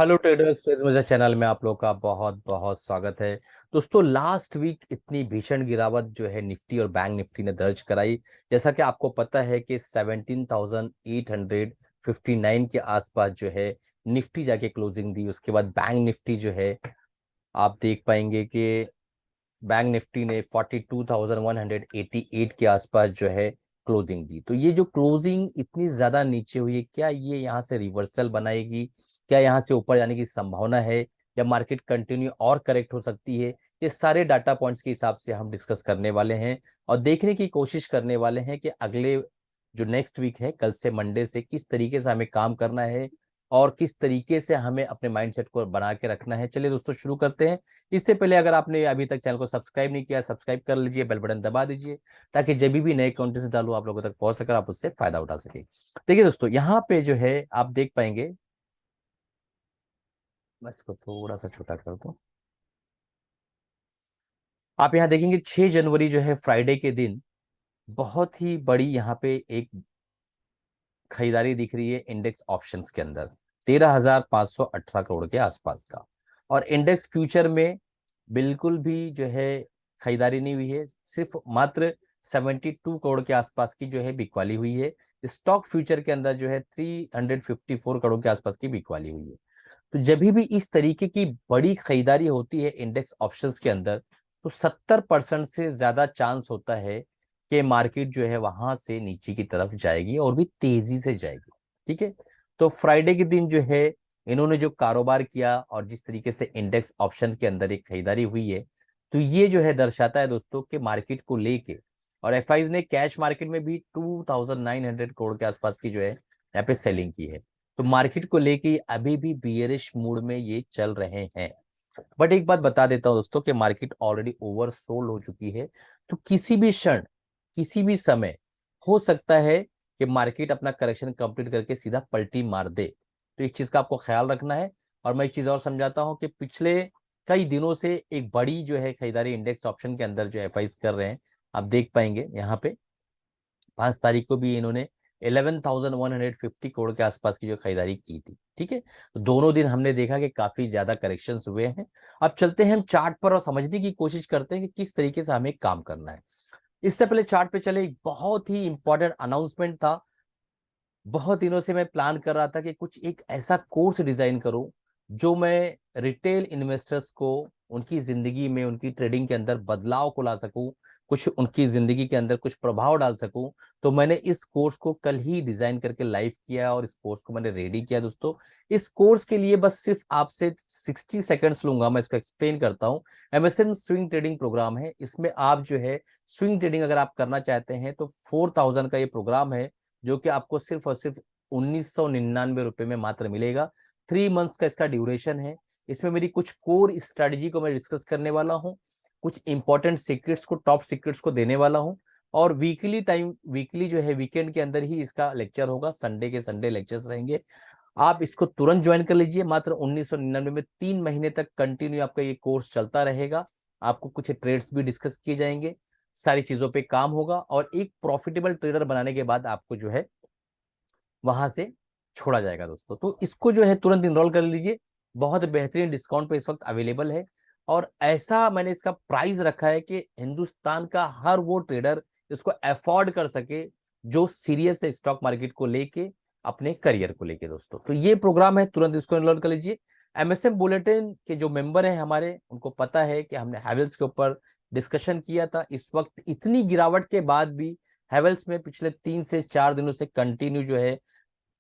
Hello traders, फिर मेरे channel में आप लोग का बहुत बहुत स्वागत है। दोस्तों, लास्ट वीक इतनी भीषण गिरावट जो है निफ्टी और बैंक निफ्टी ने दर्ज कराई। जैसा कि आपको पता है कि 17,859 के आसपास जो है निफ्टी जाके क्लोजिंग दी। उसके बाद बैंक निफ्टी जो है, आप देख पाएंगे कि बैंक निफ्टी ने 42,188 के आसपास जो है क्लोजिंग दी। तो ये जो क्लोजिंग इतनी ज्यादा नीचे हुई है, क्या ये यहाँ से रिवर्सल बनाएगी? क्या यहाँ से ऊपर जाने की संभावना है, या मार्केट कंटिन्यू और करेक्ट हो सकती है? ये सारे डाटा पॉइंट्स के हिसाब से हम डिस्कस करने वाले हैं और देखने की कोशिश करने वाले हैं कि अगले जो नेक्स्ट वीक है, कल से मंडे से, किस तरीके से हमें काम करना है और किस तरीके से हमें अपने माइंडसेट को बना के रखना है। चलिए दोस्तों, शुरू करते हैं। इससे पहले अगर आपने अभी तक चैनल को सब्सक्राइब नहीं किया, सब्सक्राइब कर लीजिए, बेल बटन दबा दीजिए, ताकि जब भी नए कंटेंट डालूं आप लोगों तक पहुंच सके, आप उससे फायदा उठा सके। देखिए दोस्तों, यहाँ पे जो है आप देख पाएंगे, मैं इसको थोड़ा सा छोटा कर दूं। आप यहाँ देखेंगे 6 जनवरी जो है फ्राइडे के दिन बहुत ही बड़ी यहाँ पे एक खरीदारी दिख रही है इंडेक्स ऑप्शंस के अंदर, 13,518 करोड़ के आसपास का। और इंडेक्स फ्यूचर में बिल्कुल भी जो है खरीदारी नहीं हुई है, सिर्फ मात्र 72 करोड़ के आसपास की जो है बिकवाली हुई है। स्टॉक फ्यूचर के अंदर जो है 354 करोड़ के आसपास की बिकवाली हुई है। तो जब भी इस तरीके की बड़ी खरीदारी होती है इंडेक्स ऑप्शंस के अंदर, तो 70% से ज्यादा चांस होता है कि मार्केट जो है वहां से नीचे की तरफ जाएगी और भी तेजी से जाएगी। ठीक है। तो फ्राइडे के दिन जो है इन्होंने जो कारोबार किया और जिस तरीके से इंडेक्स ऑप्शन के अंदर एक खरीदारी हुई है, तो ये जो है दर्शाता है दोस्तों कि मार्केट को लेके, और एफआईज ने कैश मार्केट में भी 2,900 करोड़ के आसपास की जो है यहाँ पे सेलिंग की है। तो मार्केट को लेके अभी भी बियरिश मूड में ये चल रहे हैं। बट एक बात बता देता हूं दोस्तों कि मार्केट ऑलरेडी ओवरसोल्ड हो चुकी है। तो किसी भी क्षण, किसी भी समय हो सकता है कि मार्केट अपना करेक्शन कंप्लीट करके सीधा पलटी मार दे। तो इस चीज का आपको ख्याल रखना है। और मैं एक चीज और समझाता हूं कि पिछले कई दिनों से एक बड़ी जो है खरीदारी इंडेक्स ऑप्शन के अंदर जो एफआईज कर रहे हैं, आप देख पाएंगे यहाँ पे 5 तारीख को भी इन्होंने 11,150 करोड़ के आसपास की जो खरीदारी की थी। ठीक है। तो दोनों दिन हमने देखा कि काफी ज्यादा करेक्शंस हुए हैं। अब चलते हैं हम चार्ट पर और समझने की कोशिश करते हैं कि किस तरीके से हमें काम करना है। इससे पहले चार्ट पे चले, एक बहुत ही इंपॉर्टेंट अनाउंसमेंट था। बहुत दिनों से मैं प्लान कर रहा था कि कुछ एक ऐसा कोर्स डिजाइन करूं जो मैं रिटेल इन्वेस्टर्स को उनकी जिंदगी में, उनकी ट्रेडिंग के अंदर बदलाव को ला सकूं, कुछ उनकी जिंदगी के अंदर कुछ प्रभाव डाल सकूं। तो मैंने इस कोर्स को कल ही डिजाइन करके लाइव किया और इस कोर्स को मैंने रेडी किया दोस्तों। इस कोर्स के लिए बस सिर्फ आपसे 60 सेकेंड्स लूंगा, मैं इसको एक्सप्लेन करता हूं। एमएसएम स्विंग ट्रेडिंग प्रोग्राम है। इसमें आप जो है स्विंग ट्रेडिंग अगर आप करना चाहते हैं तो 4,000 का ये प्रोग्राम है, जो कि आपको सिर्फ और सिर्फ 1999 रुपए में मात्र मिलेगा। 3 मंथ्स का इसका ड्यूरेशन है। इसमें मेरी कुछ कोर स्ट्रेटजी को मैं डिस्कस करने वाला हूँ, कुछ इंपॉर्टेंट सीक्रेट्स को, टॉप सीक्रेट्स को देने वाला हूँ। और वीकली जो है वीकेंड के अंदर ही इसका लेक्चर होगा, संडे के संडे लेक्चर्स रहेंगे। आप इसको तुरंत ज्वाइन कर लीजिए। मात्र 1999 में 3 महीने तक कंटिन्यू आपका ये कोर्स चलता रहेगा। आपको कुछ ट्रेड्स भी डिस्कस किए जाएंगे, सारी चीजों पे काम होगा, और एक प्रॉफिटेबल ट्रेडर बनाने के बाद आपको जो है वहां से छोड़ा जाएगा दोस्तों। तो इसको जो है तुरंत इनरोल कर लीजिए। बहुत बेहतरीन डिस्काउंट पे इस वक्त अवेलेबल है। और ऐसा मैंने इसका प्राइस रखा है कि हिंदुस्तान का हर वो ट्रेडर इसको अफोर्ड कर सके जो सीरियस है स्टॉक मार्केट को लेके, अपने करियर को लेके दोस्तों। तो ये प्रोग्राम है, तुरंत इसको इनरोल कर लीजिए। एमएसएम बुलेटिन के जो मेंबर हैं हमारे, उनको पता है कि हमने हैवेल्स के ऊपर डिस्कशन किया था। इस वक्त इतनी गिरावट के बाद भी हैवेल्स में पिछले 3 से 4 दिनों से कंटिन्यू जो है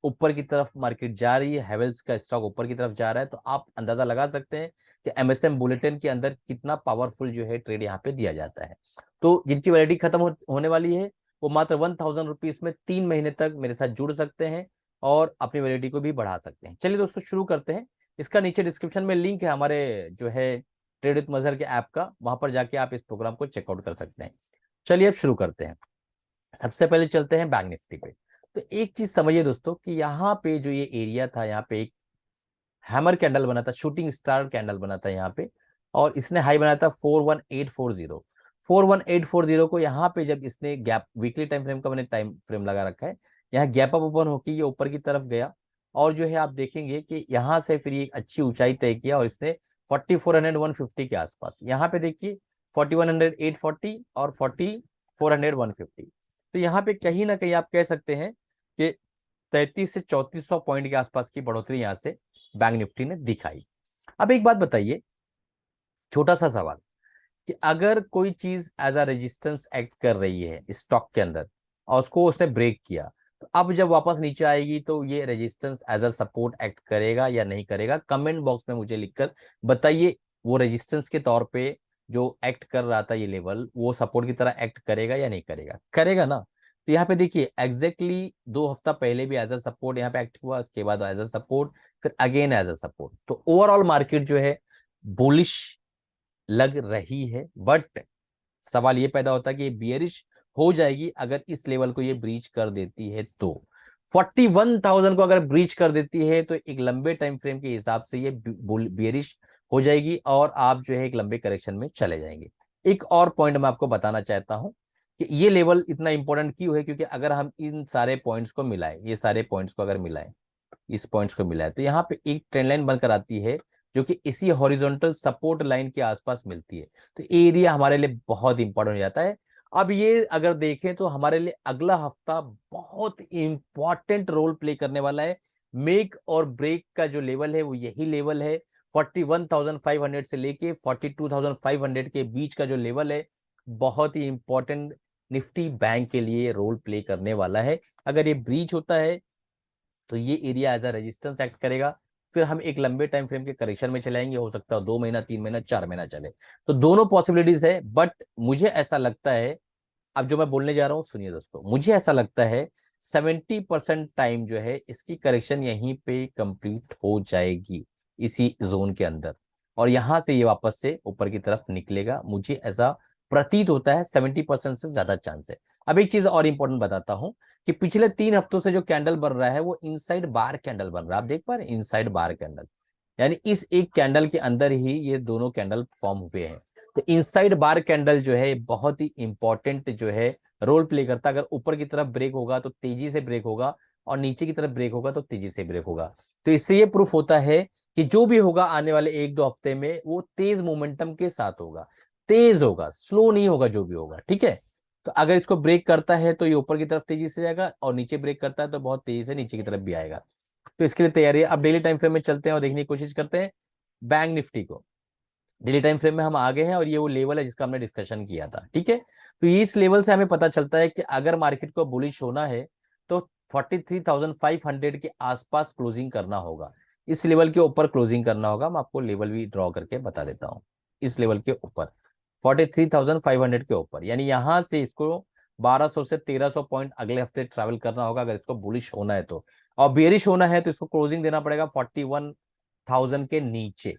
ऊपर की तरफ मार्केट जा रही है। हैवेल्स का स्टॉक ऊपर की तरफ जा रहा है। तो आप अंदाजा लगा सकते हैं कि एमएसएम बुलेटिन के अंदर कितना पावरफुल जो है ट्रेड यहाँ पे दिया जाता है। तो जिनकी वैलिडिटी खत्म होने वाली है, वो मात्र 1,000 रुपीज में 3 महीने तक मेरे साथ जुड़ सकते हैं और अपनी वैलिडिटी को भी बढ़ा सकते हैं। चलिए दोस्तों, शुरू करते हैं। इसका नीचे डिस्क्रिप्शन में लिंक है हमारे जो है ट्रेड विद मजहर के ऐप का, वहां पर जाके आप इस प्रोग्राम को चेकआउट कर सकते हैं। चलिए अब शुरू करते हैं। सबसे पहले चलते हैं बैंक निफ्टी पे। तो एक चीज समझिए दोस्तों कि यहाँ पे जो ये एरिया था, यहाँ पे एक हैमर कैंडल बना था, शूटिंग स्टार कैंडल बना था यहाँ पे, और इसने हाई बनाया था 41840। 41840 को यहाँ पे जब इसने गैप, वीकली टाइम फ्रेम का मैंने टाइम फ्रेम लगा रखा है, यहाँ गैप अप ओपन होकर ये ऊपर की तरफ गया। और जो है आप देखेंगे कि यहाँ से फिर ये एक अच्छी ऊंचाई तय किया और इसने 4400 150 के आसपास, यहाँ पे देखिए 4100 840 और 4400 150। तो यहाँ पे कहीं ना कहीं आप कह सकते हैं कि 33 से 3400 पॉइंट के आसपास की बढ़ोतरी यहाँ से बैंक निफ्टी ने दिखाई। अब एक बात बताइए, छोटा सा सवाल, कि अगर कोई चीज एज अ रेजिस्टेंस एक्ट कर रही है स्टॉक के अंदर और उसको उसने ब्रेक किया, तो अब जब वापस नीचे आएगी तो ये resistance as a support act करेगा या नहीं करेगा? कमेंट बॉक्स में मुझे लिखकर बताइए, वो रेजिस्टेंस के तौर पे जो एक्ट कर रहा था ये लेवल, वो सपोर्ट की तरह एक्ट करेगा या नहीं करेगा? करेगा ना? तो यहाँ पे देखिए एग्जैक्टली 2 हफ्ता पहले भी एज अ सपोर्ट यहाँ पे एक्ट हुआ, उसके बाद एज अ सपोर्ट, फिर अगेन एज अ सपोर्ट। तो ओवरऑल मार्केट जो है बुलिश लग रही है, बट सवाल ये पैदा होता है कि ये बियरिश हो जाएगी अगर इस लेवल को ये ब्रीच कर देती है तो। 41,000 को अगर ब्रीच कर देती है तो एक लंबे टाइम फ्रेम के हिसाब से ये बियरिश हो जाएगी और आप जो है एक लंबे करेक्शन में चले जाएंगे। एक और पॉइंट मैं आपको बताना चाहता हूं कि ये लेवल इतना इंपॉर्टेंट क्यों है, क्योंकि अगर हम इन सारे पॉइंट्स को मिलाएं, ये सारे पॉइंट्स को अगर मिलाएं, इस पॉइंट्स को मिलाएं, तो यहाँ पे एक ट्रेंड लाइन बनकर आती है जो कि इसी हॉरिजॉन्टल सपोर्ट लाइन के आसपास मिलती है। तो एरिया हमारे लिए बहुत इंपॉर्टेंट हो जाता है। अब ये अगर देखें तो हमारे लिए अगला हफ्ता बहुत इंपॉर्टेंट रोल प्ले करने वाला है। मेक और ब्रेक का जो लेवल है वो यही लेवल है, 41,500 से लेके 42,500 के बीच का जो लेवल है, बहुत ही इंपॉर्टेंट निफ्टी बैंक के लिए रोल प्ले करने वाला है। अगर ये ब्रीच होता है तो ये area as a resistance act करेगा, फिर हम एक लंबे टाइम फ्रेम के करेक्शन में चलाएंगे, हो सकता है 2 महीना, 3 महीना, 4 महीना चले। तो दोनों पॉसिबिलिटीज है, बट मुझे ऐसा लगता है, अब जो मैं बोलने जा रहा हूं सुनिए दोस्तों, मुझे ऐसा लगता है 70% टाइम जो है इसकी करेक्शन यहीं पे कंप्लीट हो जाएगी, इसी जोन के अंदर, और यहां से ये वापस से ऊपर की तरफ निकलेगा। मुझे ऐसा प्रतीत होता है, 70% से ज्यादा चांस है। अब एक चीज और इंपॉर्टेंट बताता हूं कि पिछले 3 हफ्तों से जो कैंडल बन रहा है वो इनसाइड बार कैंडल बन रहा है। आप देख पा रहे हैं इनसाइड बार कैंडल, यानी इस एक कैंडल के अंदर ही ये दोनों कैंडल फॉर्म हुए हैं। तो इनसाइड बार कैंडल जो है बहुत ही इंपॉर्टेंट जो है रोल प्ले करता है। अगर ऊपर की तरफ ब्रेक होगा तो तेजी से ब्रेक होगा, और नीचे की तरफ ब्रेक होगा तो तेजी से ब्रेक होगा। तो इससे ये प्रूफ होता है कि जो भी होगा आने वाले 1-2 हफ्ते में वो तेज मोमेंटम के साथ होगा, तेज होगा, स्लो नहीं होगा जो भी होगा, ठीक है। तो अगर इसको ब्रेक करता है तो ये ऊपर की तरफ तेजी से जाएगा, और नीचे ब्रेक करता है तो बहुत तेजी से नीचे की तरफ भी आएगा। तो इसके लिए तैयारी है। अब डेली टाइम फ्रेम में चलते हैं और देखने की कोशिश करते हैं बैंक निफ्टी को। डेली टाइम फ्रेम में हम आगे हैं और ये वो लेवल है जिसका हमने डिस्कशन किया था, ठीक है। तो इस लेवल से हमें पता चलता है कि अगर मार्केट को बुलिश होना है तो 43,500 के आसपास क्लोजिंग करना होगा, इस लेवल के ऊपर क्लोजिंग करना होगा। मैं आपको लेवल भी ड्रॉ करके बता देता हूं, इस लेवल के ऊपर 43,500 के ऊपर, यानी यहां से इसको 1200 से 1300 पॉइंट अगले हफ्ते ट्रैवल करना होगा अगर इसको बुलिश होना है तो। और बेरिश होना है तो इसको क्लोजिंग देना पड़ेगा 41,000 के नीचे,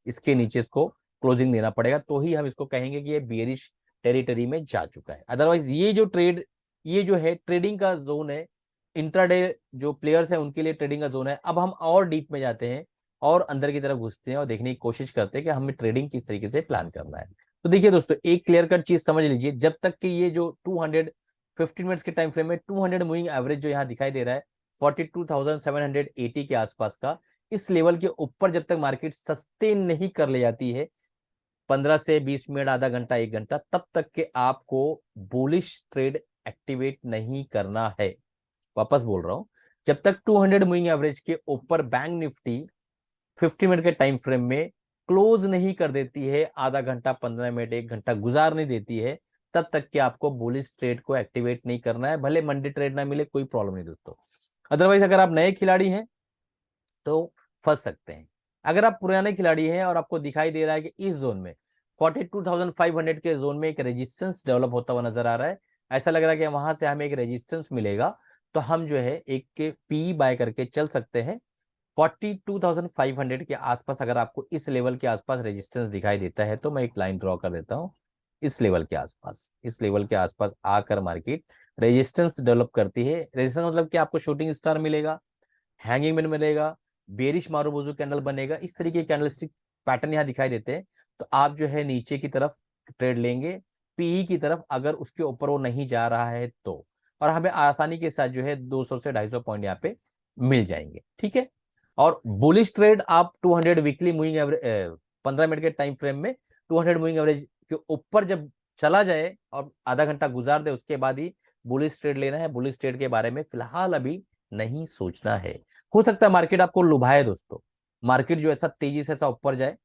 इसके नीचे इसको क्लोजिंग देना पड़ेगा, तो ही हम इसको कहेंगे कि ये बियरिश टेरिटरी में जा चुका है। अदरवाइज ये जो ट्रेड, ये जो है ट्रेडिंग का जोन है, इंट्राडे जो प्लेयर्स है उनके लिए ट्रेडिंग का जोन है। अब हम और डीप में जाते हैं और अंदर की तरफ घुसते हैं और देखने की कोशिश करते हैं कि हमें ट्रेडिंग किस तरीके से प्लान करना है। तो देखिए दोस्तों, एक क्लियर कट चीज समझ लीजिए, जब तक कि ये जो 215 मिनट्स के टाइम फ्रेम में 200 मूविंग एवरेज जो यहाँ दिखाई दे रहा है 42,780 के आसपास का, इस लेवल के ऊपर जब तक मार्केट सस्टेन नहीं कर ले जाती है 15 से 20 मिनट, आधा घंटा, 1 घंटा, तब तक के आपको बुलिश ट्रेड एक्टिवेट नहीं करना है। वापस बोल रहा हूं, जब तक 200 मूविंग एवरेज के ऊपर बैंक निफ्टी 50 मिनट के टाइम फ्रेम में क्लोज नहीं कर देती है, आधा घंटा, 15 मिनट, 1 घंटा गुजार नहीं देती है, तब तक कि आपको बुलिश ट्रेड को एक्टिवेट नहीं करना है। भले मंडे ट्रेड ना मिले, कोई प्रॉब्लम नहीं दोस्तों। अदरवाइज अगर आप नए खिलाड़ी हैं तो फंस सकते हैं। अगर आप पुराने खिलाड़ी हैं और आपको दिखाई दे रहा है कि इस जोन में 42,500 के जोन में एक रेजिस्टेंस डेवलप होता हुआ नजर आ रहा है, ऐसा लग रहा है कि वहां से हमें एक रेजिस्टेंस मिलेगा, तो हम जो है एक के पी बाय करके चल सकते हैं। 42,500 के आसपास अगर आपको इस लेवल के आसपास रेजिस्टेंस दिखाई देता है तो मैं एक लाइन ड्रॉ कर देता हूं। इस लेवल के आसपास, इस लेवल के आसपास आकर मार्केट रेजिस्टेंस डेवलप करती है। रेजिस्टेंस मतलब कि आपको शूटिंग स्टार मिलेगा, हैंगिंग मैन मिलेगा, बेरिश मारूबोजू कैंडल बनेगा, इस तरीके के कैंडलस्टिक पैटर्न यहाँ दिखाई देते हैं। तो आप जो है नीचे की तरफ ट्रेड लेंगे, पीई की तरफ, अगर उसके ऊपर वो नहीं जा रहा है तो। और हमें आसानी के साथ जो है 200 से 250 पॉइंट यहाँ पे मिल जाएंगे। ठीक है, और बुलिश ट्रेड आप 200 वीकली मूविंग एवरेज 15 मिनट के टाइम फ्रेम में 200 मूविंग एवरेज के ऊपर जब चला जाए और आधा घंटा गुजार दे, उसके बाद ही बुलिश ट्रेड लेना है। बुलिश ट्रेड के बारे में फिलहाल अभी नहीं सोचना है। हो सकता है मार्केट आपको लुभाए दोस्तों, मार्केट जो ऐसा तेजी से ऐसा ऊपर जाए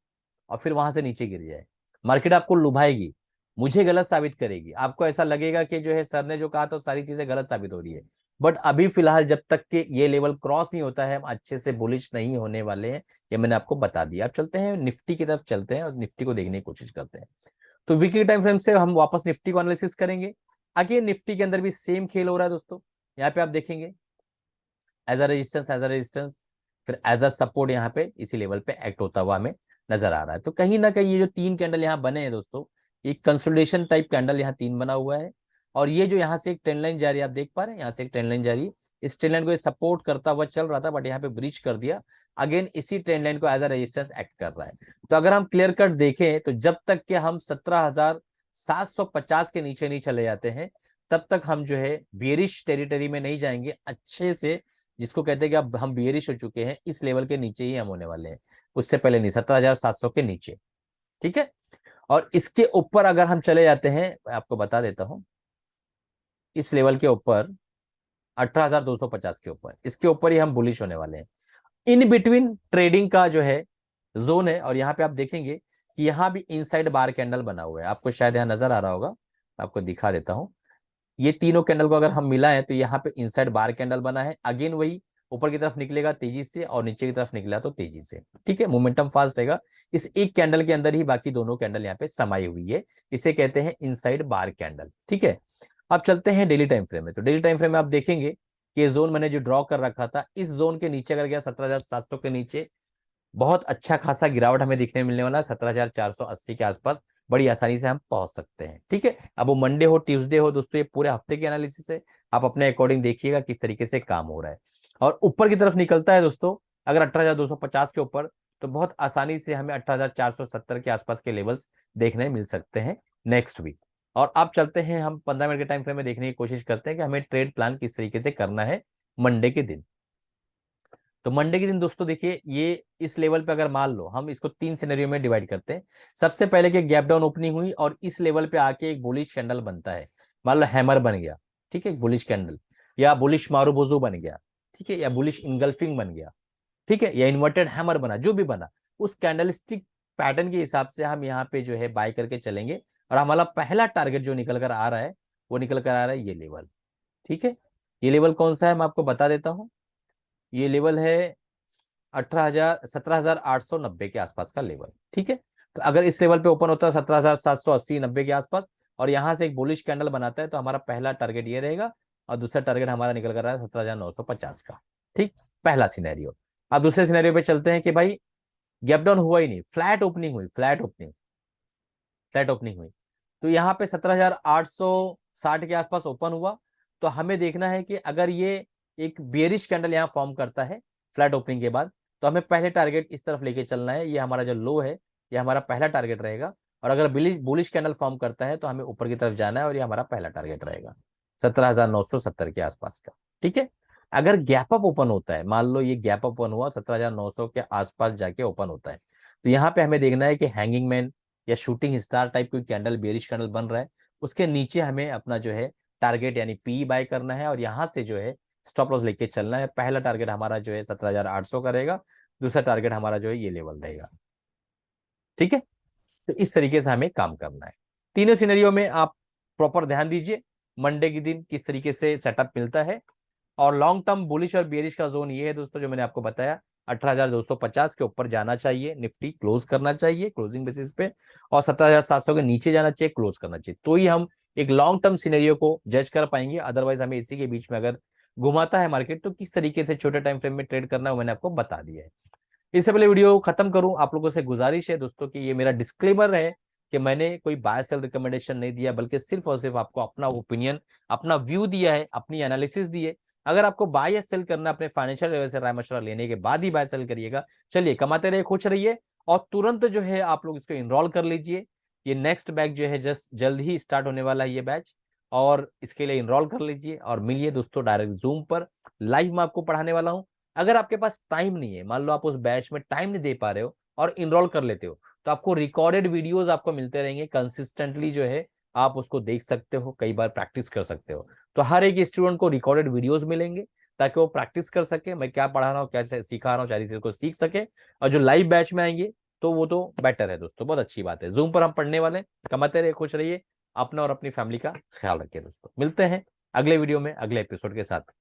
और फिर वहां से नीचे गिर जाए। मार्केट आपको लुभाएगी, मुझे गलत साबित करेगी, आपको ऐसा लगेगा कि जो है सर ने जो कहा तो सारी चीजें गलत साबित हो रही है। बट अभी फिलहाल जब तक के ये लेवल क्रॉस नहीं होता है, हम अच्छे से बुलिश नहीं होने वाले हैं, ये मैंने आपको बता दिया। अब चलते हैं निफ्टी की तरफ, चलते हैं और निफ्टी को देखने की कोशिश करते हैं। तो वीकली टाइम फ्रेम से हम वापस निफ्टी को एनालिसिस करेंगे। अगेन निफ्टी के अंदर भी सेम खेल हो रहा है दोस्तों। यहाँ पे आप देखेंगे as a resistance, as a resistance, फिर एज अ सपोर्ट यहाँ पे इसी लेवल पे एक्ट होता हुआ हमें नजर आ रहा है। तो कहीं ना कहीं ये जो तीन कैंडल यहाँ बने हैं दोस्तों, एक कंसोलिडेशन टाइप कैंडल यहाँ तीन बना हुआ है, और ये जो यहाँ से एक ट्रेंड लाइन जा रही है, आप देख पा रहे हैं यहाँ से एक ट्रेंड लाइन जा रही है। इस ट्रेंड लाइन को सपोर्ट करता हुआ चल रहा था, बट यहाँ पे ब्रीच कर दिया। अगेन इसी ट्रेंड लाइन को एज अ रेजिस्टेंस एक्ट कर रहा है। तो अगर हम क्लियर कट देखें तो जब तक कि हम 17,750 के नीचे नहीं चले जाते हैं, तब तक हम जो है बियरिश टेरिटरी में नहीं जाएंगे अच्छे से, जिसको कहते हैं कि अब हम बियरिश हो चुके हैं, इस लेवल के नीचे ही हम होने वाले हैं, उससे पहले नहीं, 17,700 के नीचे। ठीक है, और इसके ऊपर अगर हम चले जाते हैं, मैं आपको बता देता हूं, इस लेवल के ऊपर 18,250 के ऊपर, इसके ऊपर ही हम बुलिश होने वाले हैं। इन बिटवीन ट्रेडिंग का जो है जोन है, और यहाँ पे आप देखेंगे कि यहाँ भी इनसाइड बार कैंडल बना हुआ है, आपको शायद यहाँ नजर आ रहा होगा, आपको दिखा देता हूं। ये तीनों कैंडल को अगर हम मिलाएं तो यहाँ पे इनसाइड बार कैंडल बना है। अगेन वही ऊपर की तरफ निकलेगा तेजी से और नीचे की तरफ निकला तो तेजी से। ठीक है, मोमेंटम फास्ट रहेगा। इस एक कैंडल के अंदर ही बाकी दोनों कैंडल यहाँ पे समाई हुई है, इसे कहते हैं इनसाइड बार कैंडल। ठीक है, अब चलते हैं डेली टाइम फ्रेम में। तो डेली टाइम फ्रेम में आप देखेंगे कि ये जोन मैंने जो ड्रॉ कर रखा था, इस जोन के नीचे अगर गया 17,700 के नीचे, बहुत अच्छा खासा गिरावट हमें दिखने मिलने वाला है। 17,480 के आसपास बड़ी आसानी से हम पहुंच सकते हैं। ठीक है, अब वो मंडे हो ट्यूसडे हो दोस्तों, ये पूरे हफ्ते की एनालिसिस है, आप अपने अकॉर्डिंग देखिएगा किस तरीके से काम हो रहा है। और ऊपर की तरफ निकलता है दोस्तों अगर 18,250 के ऊपर, तो बहुत आसानी से हमें 18,470 के आसपास के लेवल्स देखने मिल सकते हैं नेक्स्ट वीक। और अब चलते हैं हम 15 मिनट के टाइम फ्रेम में देखने की कोशिश करते हैं कि हमें ट्रेड प्लान किस तरीके से करना है मंडे के दिन। तो मंडे के दिन दोस्तों देखिए, ये इस लेवल पे अगर मान लो हम इसको तीन सिनेरियो में डिवाइड करते हैं। सबसे पहले कि गैप डाउन ओपनिंग हुई और इस लेवल पे आके एक बुलिश कैंडल बनता है, मान लो हैमर बन गया, ठीक है, एक बुलिश कैंडल, या बुलिश मारूबोजू बन गया, ठीक है, या बुलिश इंगल्फिंग बन गया, ठीक है, या इन्वर्टेड हैमर बना, जो भी बना, उस कैंडलस्टिक पैटर्न के हिसाब से हम यहाँ पे जो है बाय करके चलेंगे। और हमारा पहला टारगेट जो निकल कर आ रहा है, वो निकल कर आ रहा है ये लेवल। ठीक है, ये लेवल कौन सा है मैं आपको बता देता हूं। ये लेवल है 17,890 के आसपास का लेवल। ठीक है, तो अगर इस लेवल पे ओपन होता है 17,780-90 के आसपास, और यहां से एक बुलिश कैंडल बनाता है, तो हमारा पहला टारगेट ये रहेगा, और दूसरा टारगेट हमारा निकल कर रहा है 17,950 का। ठीक, पहला सिनेरियो। अब दूसरे सिनेरियो पे चलते हैं कि भाई गैप डाउन हुआ ही नहीं, फ्लैट ओपनिंग हुई, फ्लैट ओपनिंग, फ्लैट ओपनिंग हुई, तो यहाँ पे 17,860 के आसपास ओपन हुआ। तो हमें देखना है कि अगर ये एक बेरिश कैंडल यहाँ फॉर्म करता है फ्लैट ओपनिंग के बाद, तो हमें पहले टारगेट इस तरफ लेके चलना है, ये हमारा जो लो है, ये हमारा पहला टारगेट रहेगा। और अगर बुलिश कैंडल फॉर्म करता है तो हमें ऊपर की तरफ जाना है, और ये हमारा पहला टारगेट रहेगा 17,970 के आसपास का। ठीक है, अगर गैप अप ओपन होता है, मान लो ये गैप ओपन हुआ 17,900 के आसपास जाके ओपन होता है, तो यहाँ पे हमें देखना है कि हैंगिंग मैन या शूटिंग स्टार टाइप कोई कैंडल, बेरिश कैंडल बन रहा है, उसके नीचे हमें अपना जो है टारगेट यानी पी बाय करना है, और यहां से जो है स्टॉप लॉस लेके चलना है। पहला टारगेट हमारा जो है 17,800 का रहेगा, दूसरा टारगेट हमारा जो है ये लेवल रहेगा। ठीक है, तो इस तरीके से हमें काम करना है। तीनों सिनेरियो में आप प्रॉपर ध्यान दीजिए मंडे के दिन किस तरीके से सेटअप मिलता है। और लॉन्ग टर्म बुलिश और बेरिश का जोन ये है दोस्तों, जो मैंने आपको बताया, 18,250 के ऊपर जाना चाहिए, निफ्टी क्लोज करना चाहिए क्लोजिंग बेसिस पे, और 17,700 के नीचे जाना चाहिए, क्लोज करना चाहिए, तो ही हम एक लॉन्ग टर्म सिनेरियो को जज कर पाएंगे। अदरवाइज हमें इसी के बीच में अगर घुमाता है मार्केट, तो किस तरीके से छोटे टाइम फ्रेम में ट्रेड करना है मैंने आपको बता दिया है। इससे पहले वीडियो खत्म करूं, आप लोगों से गुजारिश है दोस्तों कि ये मेरा डिस्क्लेमर है कि मैंने कोई बाय सेल रिकमेंडेशन नहीं दिया, बल्कि सिर्फ और सिर्फ आपको अपना ओपिनियन, अपना व्यू दिया है, अपनी एनालिसिस दी है। अगर आपको बाय या सेल करना, अपने फाइनेंशियल लेवल से राय मशवरा लेने के बाद ही बाय सेल करिएगा। चलिए, कमाते रहिए, खुश रहिए, और तुरंत जो है आप लोग इसको इनरोल कर लीजिए। ये नेक्स्ट बैच जो है जस्ट जल्द ही स्टार्ट होने वाला है ये बैच, और इसके लिए इनरोल कर लीजिए और मिलिए दोस्तों डायरेक्ट जूम पर। लाइव में आपको पढ़ाने वाला हूँ, अगर आपके पास टाइम नहीं है, मान लो आप उस बैच में टाइम नहीं दे पा रहे हो और इनरोल कर लेते हो, तो आपको रिकॉर्डेड वीडियोस आपको मिलते रहेंगे कंसिस्टेंटली, जो है आप उसको देख सकते हो, कई बार प्रैक्टिस कर सकते हो। तो हर एक स्टूडेंट को रिकॉर्डेड वीडियोस मिलेंगे ताकि वो प्रैक्टिस कर सके, मैं क्या पढ़ा रहा हूँ, क्या सिखा रहा हूँ, सारी चीज को सीख सके। और जो लाइव बैच में आएंगे तो वो तो बेटर है दोस्तों, बहुत अच्छी बात है। जूम पर हम पढ़ने वाले हैं। कमाते रहिए, खुश रहिए, अपना और अपनी फैमिली का ख्याल रखिए दोस्तों। मिलते हैं अगले वीडियो में अगले एपिसोड के साथ।